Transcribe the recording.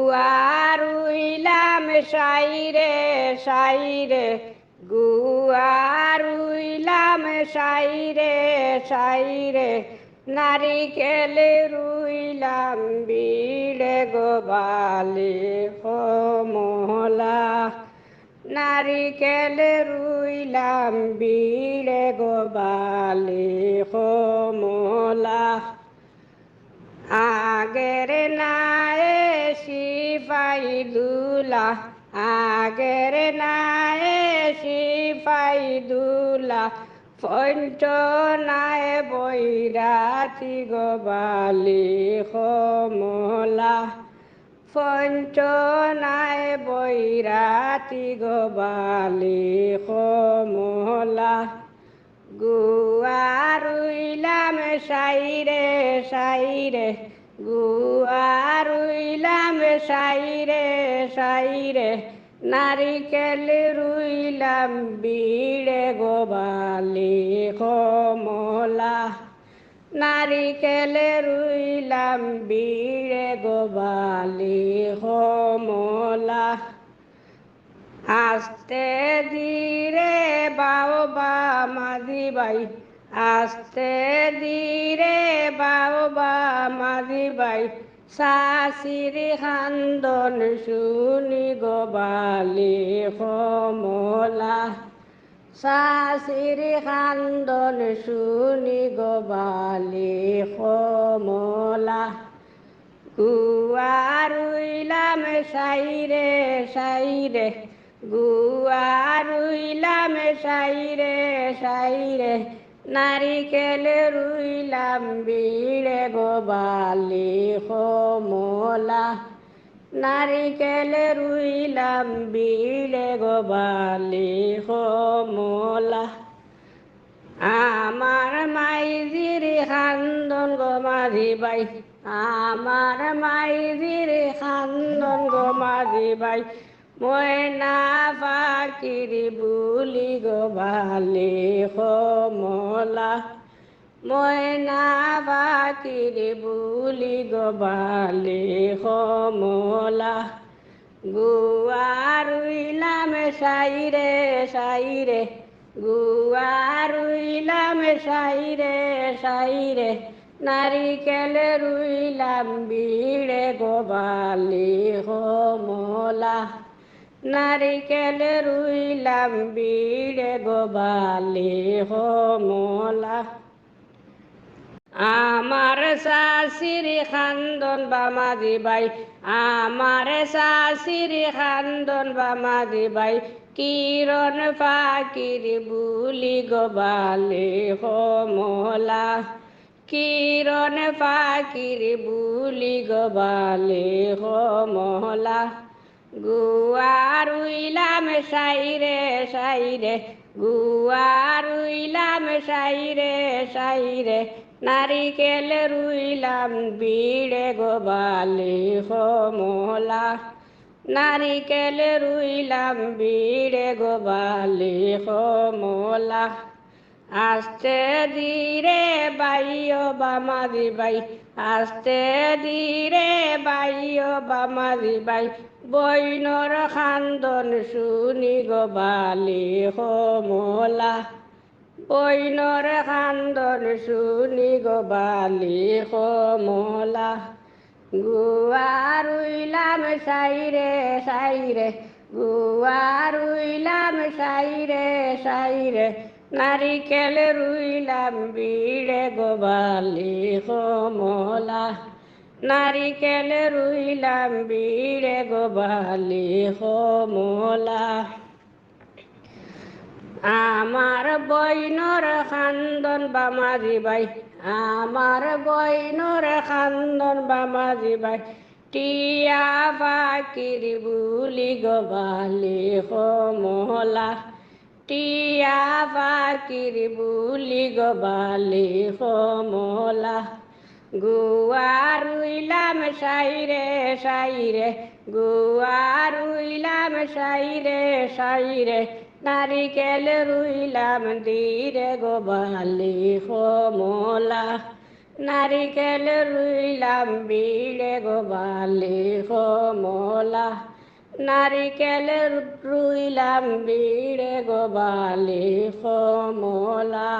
গুয়ারুইলাম সাইরে সাইরে গুয়ারুইলাম সাইরে সাইরে নারিকেল রুইলাম বিড়ে গোবালে মহলা নারিকেল রুইলাম বিড়ে গোবালে মহলা আগের নায়ে সিপাইদুলা আগের নায়ে সিপাইদুলা পঞ্চ নায়ে বৈরাতি গোবালি কমলা পঞ্চ নায়ে বৈরাতি গোবালি কমলা গুয়ারুইলাম সাইরে সাইরে গুয়ারুইলাম সাইরে সাইরে নারিকেল রুইলাম বিড়ে গোবালি কমলা নারিকেল রুইলাম বিড়ে গোবালি কমলা আস্তে ধীরে বাবা মাঝি ভাই আস্তে ধীরে বাবা মাঝি ভাই শাশির খান্দন শুনি গোবালি কমলা শাশির খান্দন শুনি গোবালি কমলা গুয়ারুইলাম সাইরে সাইরে গুয়ারুইলাম সাইরে সাইরে নারিকেল রুইলাম বিড়ে গোবালি কমলা নারিকেল রুইলাম বিড়ে গোবালি কমলা আমার মাইজির খান্দন গো মাঝি ভাই আমার মাইজির খান্দন গো মাঝি ভাই ময়না পাখির বুলি গো বালি কমলা ময়না পাখির বুলি গো বালি কমলা গুয়ারুইলাম সাইরে সাইরে গুয়ারুইলাম সাইরে সাইরে নারিকেল রুইলাম বিড়ে গোবালি কমলা নারিকেল রুইলাম বিড়ে গোবালি কমলা আমার শাশির খান্দন বামাজি ভাই আমার শাশির খান্দন বামাজি ভাই কিরণ পাখির বুলি গোবালি কমলা কিরণ পাখির বুলি গোবালি কমলা গুয়ারুইলাম সাইরে সাইরে গুয়ারুইলাম সাইরে সাইরে নারিকেল রুইলাম বিড়ে গোবালি কমলা নারিকেল রুইলাম বিড়ে গোবালি কমলা আস্তে ধীরে বাইও বামাজি ভাই আস্তে ধীরে বাইও বামাজি ভাই বৈনর খান্দন শুনি গোবালি কমলা বৈনর খান্দন শুনি গোবালি কমলা গুয়ারুইলাম সাইরে সাইরে গুয়ারুইলাম সাইরে সাইরে নারিকেল রুইলাম বিড়ে গোবালি কমলা নারিকেল রুইলাম বিড়ে গোবালি কমলা আমার বৈনর খান্দন বামাজি ভাই আমার বৈনর খান্দন বামাজি ভাই টিয়া পাখির বুলি গোবালি কমলা টিয়া পাখির বুলি গোবালি কমলা গুয়ারুইলাম সাইরে সাইরে গুয়ারুইলাম সাইরে সাইরে নারিকেল রুইলাম ধীরে গোবালি কমলা নারিকেল রুইলাম বিলে গো বালি কমলা নারিকেল রুইলাম বিলে গো বালি কমলা